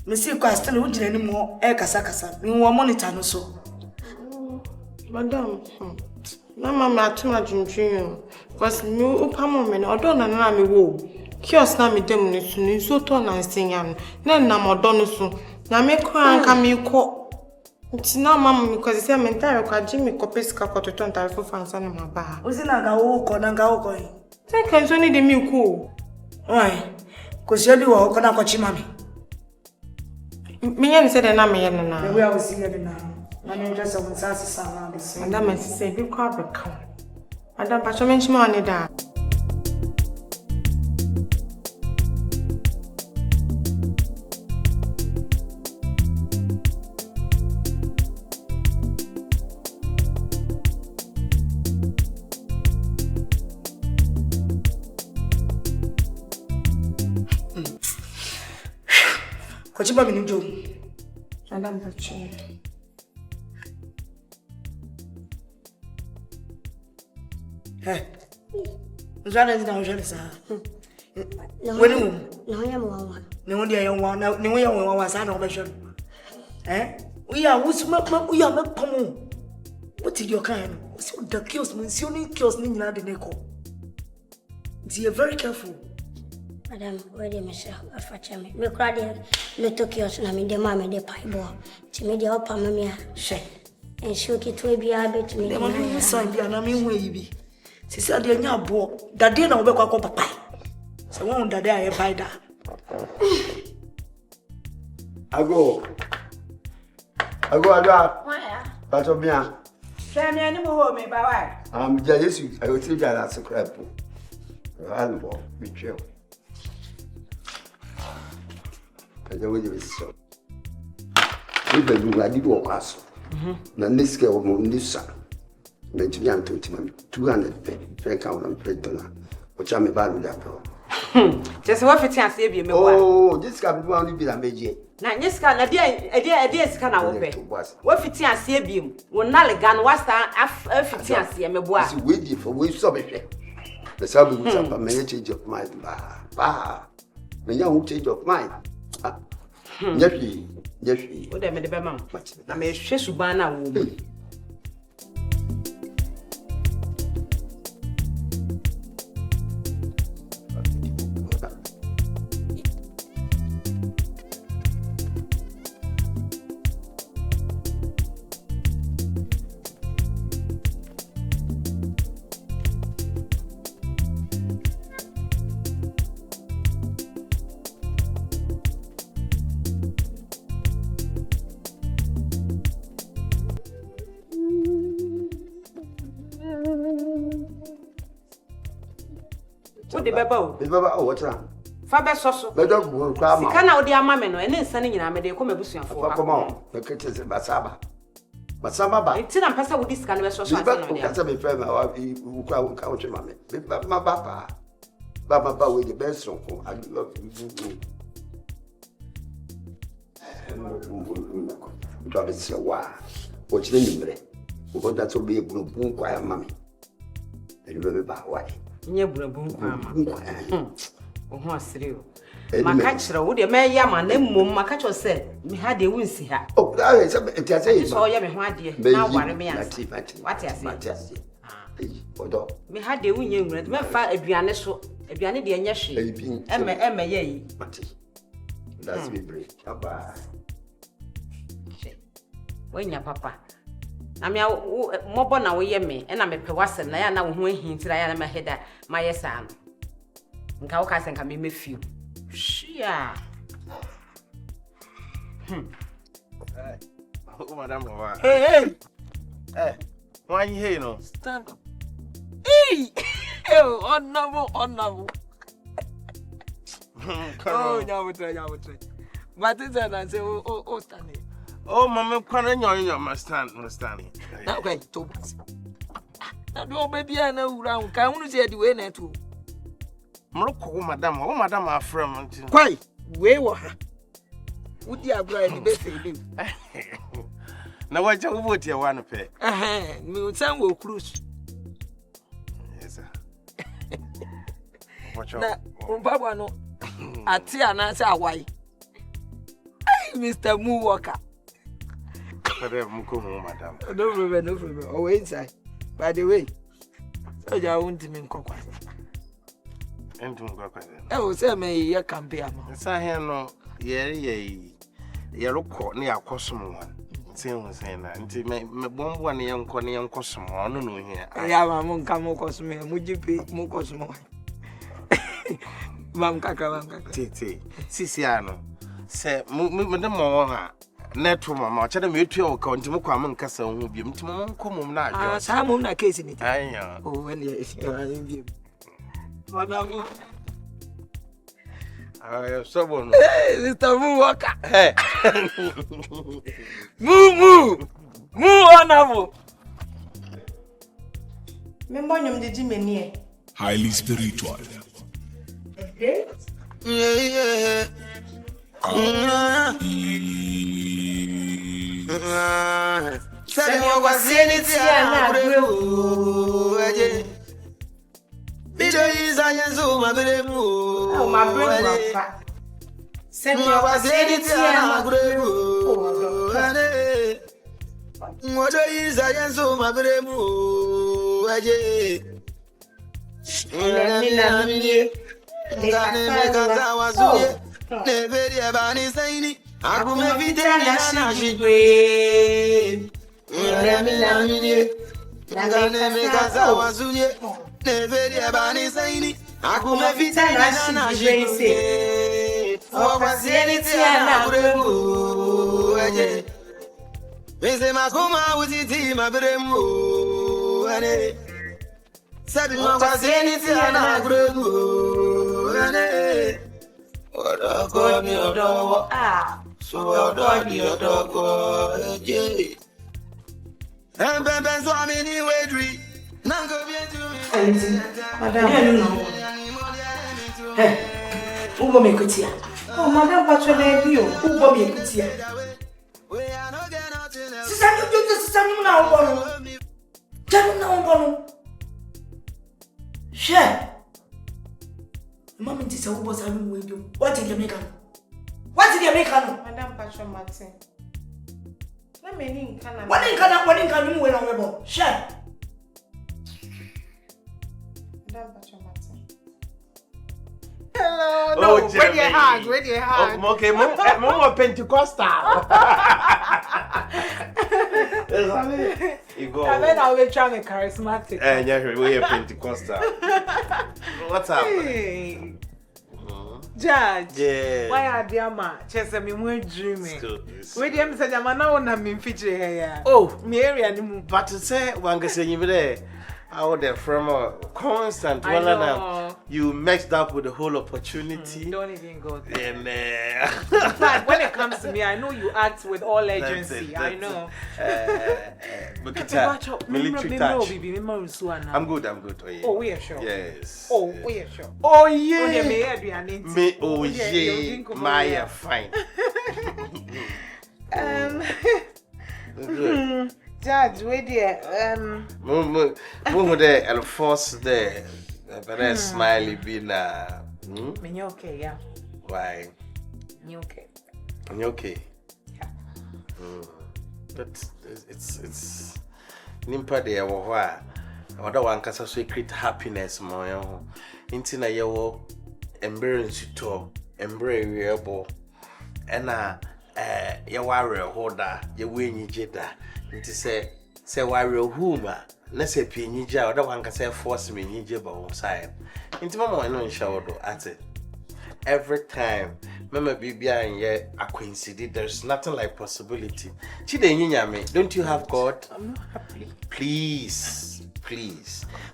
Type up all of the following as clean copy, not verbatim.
Missy Castle would any more air casacasa. Me one monitor no so. Madam, no mamma too much in dream. Was no upamon or don't know me woe. Kios na me demoness soon so tall and singing. Then na Madonoso. Na me cry come you call. It's now, mamma, because it's a mental Jimmy Copesca to turn for fans on my bar. Was in a go or Nanga going? Thank you, only the milk cool. Why? Because you do all gonna watch mammy. Me said, and I'm here now. We are seeing it now. My name just of Sassy around the same. And that must say, you can't become. Madame Patramen's money down. What's your baby do? Madame Patramen's. Hey, Zana is now jealous. When you no, dear, one, no, one was an ovation. Eh? We are who's we are not common. What is your kind? So the kills means you need kills Nina de Neco. Be very careful. Madam, where the Mister Fatcham, me cried little kills, and I mean the mammy, the pipe ball, to me the upper mammy, shake, and shook it will be a bit to me. The mammy son, the enemy way be. She said, "Dear, now, boy, that dinner will be a pie." So, one that day I buy that. I go. Why? But of me, Send me any more, me, by I'm jealous. I will tell you that's a crap. I'll walk with you. I don't know so. Even I did walk us. This girl on this side. 200 franc on $3. Which I'm about with that. Just what it has to be. Oh, this can be only be a major. Now, this can a dear can I obey. What it has to be? When Nalagan was that if it has to be a boy. Waiting for we saw it. The subject was a many change of mind. Bah, the young change of mind. Yes, what I made the mamma. I may share Subana will be. The Baba, what's wrong? Faber Soso, but don't go. Can I dear mamma and then sending in a come a bushing for come on. The kitchen is Basaba. But some about it, and Passa with this kind of social. That's a friend who count your mammy. My papa. Baba with the best song. I love you. Drop it so why. What's the name? Because that will be a boom quiet mammy. And remember why. Nye brabun kwama. Oho asiriu. Maka kire wo de me yama na mmom maka cho se me ha de wunsi ha. Oh, that is it say. So ye me ho ade na ware me yansa. What ase? Odo. Me ha de wunye nwura me fa aduane so. Aduane de enye hwe. Eme ye yi. Mati. That's me break. Aba. Wenya papa. Na me mobo na wo ye me na me pe wasem na ya na wo ho ahintira ya na me heda ma yesa no nka wo ka senka me mefiu shia Oh madam hey why you here no Stand up. Hey honorable oh nyamutre but it's and say oh stand. Oh, Mamma, can you understand? Okay, Thomas. Now, baby, I know round. Can you say the way net to Morocco, madam, oh, madam, our friend. Quite, where were her? Would you have the best they do? Now, what you would you want to pay? Me some will cruise. Yes, sir. Watch out. Papa, no. I see an answer why. Mr. Moo Walker. Madam. No problem. Oh, inside. By the way, so you won't mean cocoa. Oh, say me, you can be a man. Say, no, look near Cosmo one. Saying that, until my bomb 1 young Conny and Cosmo, I don't know here. I have a monk come across me, and would you pay more Cosmo? Mam Kaka, Titi, Siciano. Say, Madame Moha. Netro mama, chada metu o ka ntimo kwa man kasa ho bi ntimo nko mum na adwo. Ah, sa mum na case ni. Anya. Oh, when you bi. Madam. Ah, so bon. Hey, Mr. Moo Walker. Hey. Moo honorable. Member nyom de jimeni e. Highly spiritual. Yeah. Send me over sanity and I Video is a zoom, my baby. Oh, my brother. Send me over sanity and I What is a zoom, my baby? Never bani saini akume vitanya shijwe Ngamine Ngane mekaza wazunye Never bani saini akume vitanya shijwe Okwasieni tiana kurebu Aje Mese makuma uziti mabremu Ane Sabi okwasieni tiana kurebu Ane Odo mi odo so odo mi odo ko eje. Ben so mi ni wedri. Nango bien tu mi. Madam, hey, ubo me kutia. Oh, madam, patro na bi o. Ubo me kutia. Sisan na ubo no. Janu na ubo no. She. Mama nti say ubo say we do. What did you make am? What did you make am? Madam Patro Martin. Na me ni nkana. What in we no we bo. She. Madam Patro Martin. Hello, no, where your heart? Okay, mom Pentecostal. You go. And then I'll be trying to charismatic. Yeah, we're Pentecostal. What's up? Hey. Judge. Yeah. Why are dear ma? Chesa me more dreaming. Wait, I'm saying I'm not me feature here. Oh, me area ni mu. but to say one can say you there. Out there from a constant one you mixed up with the whole opportunity. Don't even go there. And in fact, when it comes to me, I know you act with all urgency. I know. Military touch. I'm good. Oh, yeah. Oh, we are sure. Yes. Oh, we are sure. Oh, yeah. Me, oh, yeah. Maya, fine. Good. Judge, wait there. Move there and force there. But smiley be na. Me okay, yeah. Why? Me okay. You okay? Yeah. But it's nimpa there wa other one kasa so create happiness mo yo. Inti na ye wo embrace to embrace weebo. Ena ye ware hoda ye wenyi jeda. Nti say ware huma na say pinyi ja other one kasa force me nyi je ba wo side. Nti mama no nsha do ate. Every time mama bibia and coincide, there's nothing like possibility. Chide nyame, don't you have God? I'm not happy. Please.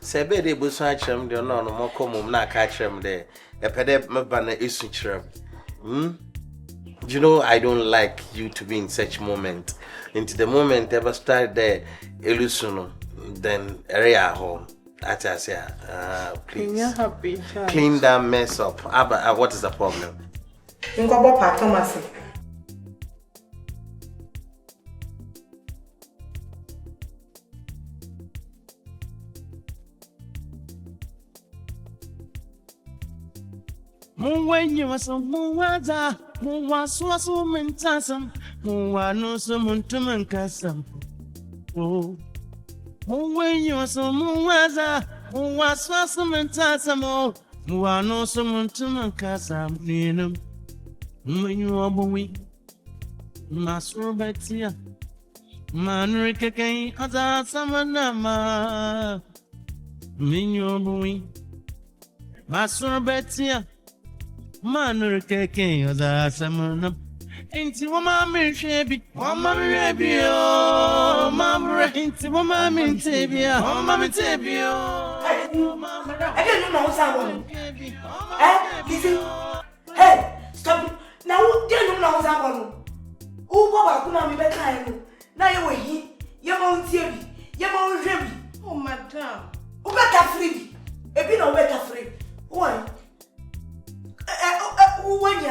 Sebe de bo so achrem de no mo komum na ka achrem de epede meba na esu chrem. You know I don't like you to be in such moment. Into the moment ever start there elusuno then area home. Please. Happy, Clean that mess up. What is the problem? Thomas. Muwaza, muwaswasu mentasam, muwanusu muntumankasam. Oh, muwaza, muwaswasu mentasam, muwanusu muntumankasam. Ninum, munyuabuwi, masurbatia, manrikakay, azasamanama. Minyuabuwi, masurbatia. Manur keke yoza samana inti wama minshebi wama mirebi o mamre inti wama mintebi wama mintebi o again no know someone listen hey stop now you no know someone who baba kuna mi be kan no na ye wehi ye ma untiebi ye ma unhwebi Oh, madam. Who better free ebi no better free why when you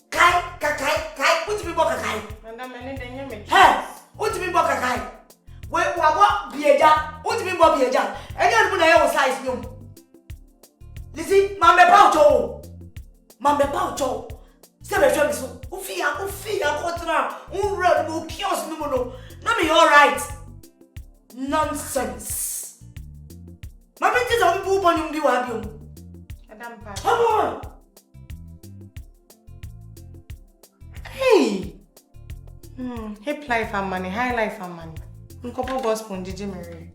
kai, what do you mean by kai? Madam, I need a name. Hey, what do you mean by kai? What be a jam? What do you mean by be a jam? And then when I was size you. Listen, Mamma Paucho. Seven shows. Ufia, Cotra, Unread, who kills Numono. Not be all right. Nonsense. Mamma is on poop on you. Come on. Hey. Hip life and money, high life and money. Koboo gospel did you marry?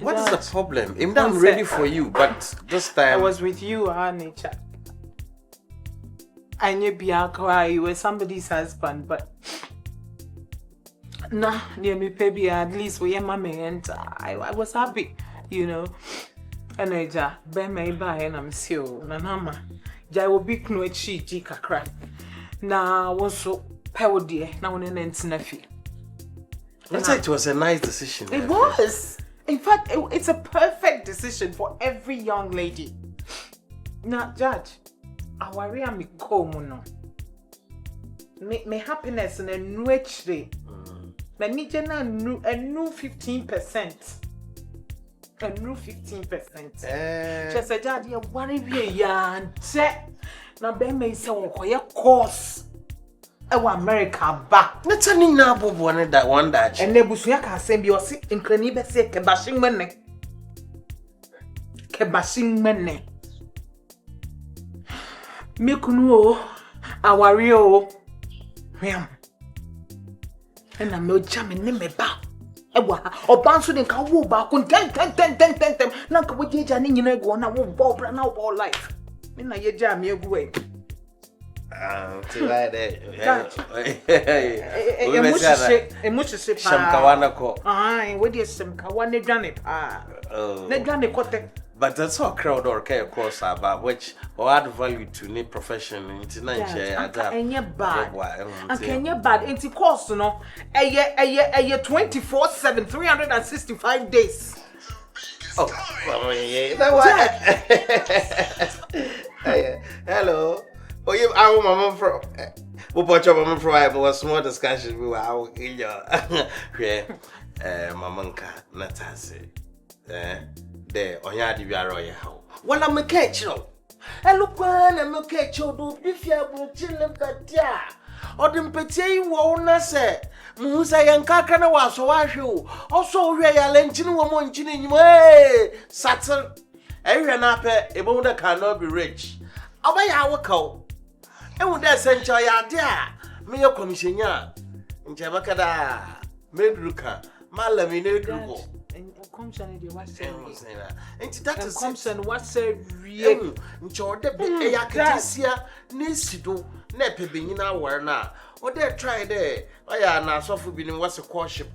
What is the problem? I'm ready for you, but this time I was with you, nature. I knew Biakwa, you were somebody's husband, but nah, near me, baby, at least we are mommy, and I was happy, you know. And I just bear my buy, and I'm sure, Nanama. Jai will be no chi kakra. Now, was so power dear, now and then, snaffy. It was a nice decision. It was. In fact, it's a perfect decision for every young lady. Now, Judge, I worry I'm no. Me happiness in a new day. Me need a new 15%. A new 15%. Just a judge, you worry me, ya. Now, Ben may say, "Oh, course." America back. Let's say na bobo that one that. And nebusuya can say be osi inkrani be say kebashing mene. Kebashing mene. Me kunu o awari o. Hwam. And na me jam ne me ba. Ewa oban so den ka wo ba kun ten. Na ka wo jeja ne nyina ego na wo bo bra na wo life. Me na ye jam me egu e. But that's all crowd or care course about which or add value to any profession in and you're bad. And can you bad into course no a year 24/7 365 days. Oh, hello. Oh, you our mama from what your mama from a small discussion we were out in your mamanka natase there on ya di royal how when I'm a catch you and look when I'm a catch you do if you have chilling that ya or the petty won't say Musa Yankaka was so I show also we are lenching woman chinning way Saturn every nape a woman cannot be rich. I'll buy our cow. And with that century, me your commissioner in Jabakada, Medruka, Malamine Grubo. Commission de what say. That is Commission what say real. Nchode be eyakatisia nesido na pebenyina aware na. O dey try there. Oya na asofo bi ni what's a courtship.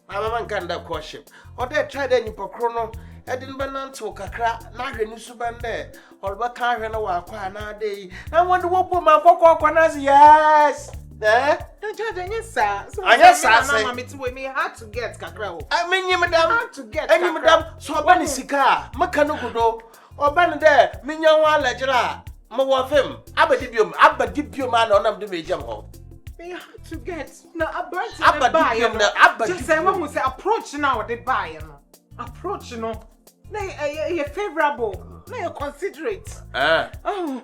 Mama nkan da courtship. O dey try there nipokro no. Edin bananto kakra na hwe ni subande. Olba kan hwe na wa kwa na dey. Na wonder wo bo ma kokko na yes. Eh? Yes, sir. So I yes, sir. Mama meeting with me hard to get kakra. I mean, you madam. Hard to get. Any madam. So bani sika. Makano kudo. Oban there. Minya wa lejera. Mo wa fem. Abadibium man onam de mejam ho. They hard to get. No, abadibium. Just say one who say approach now they buy no. Approach no. They favorable. They considerate. Oh.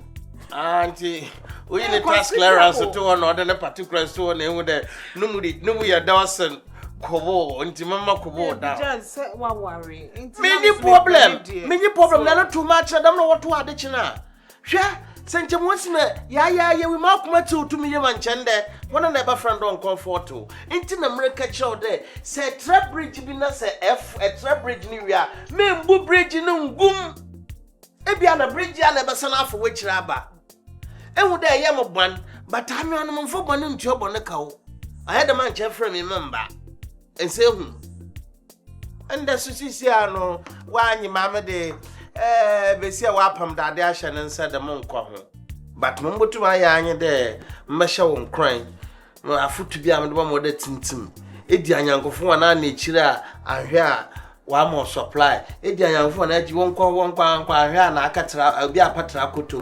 Auntie, we need task clearance to one or the particular store name there. No, ya Dawson, Koboo, and Mama Koboo. Just say one worry. Many problem, not too much. I don't know what to add it now. Sure, Saint Jamusme, ya, we mark my 2 million manchende. One of never friend on comfort to. Into America show there. Say trap bridge be not say F a trap bridge new ya. Me boo bridge no boom. Ebiana bridge ya never son for which rabba. And would I am a one, but I'm on for one in job on the cow. I had a man from remember and say, and the Susiano, why your mamma de Bessia Wapam Dadiashan and said the monk. But Mumbo to my young there, Masha won't cry. No, I foot to be a one with the tintim. Edian young for an nature, and here. One more supply. Young for an edge won't call one here and I can't be a patra kutum.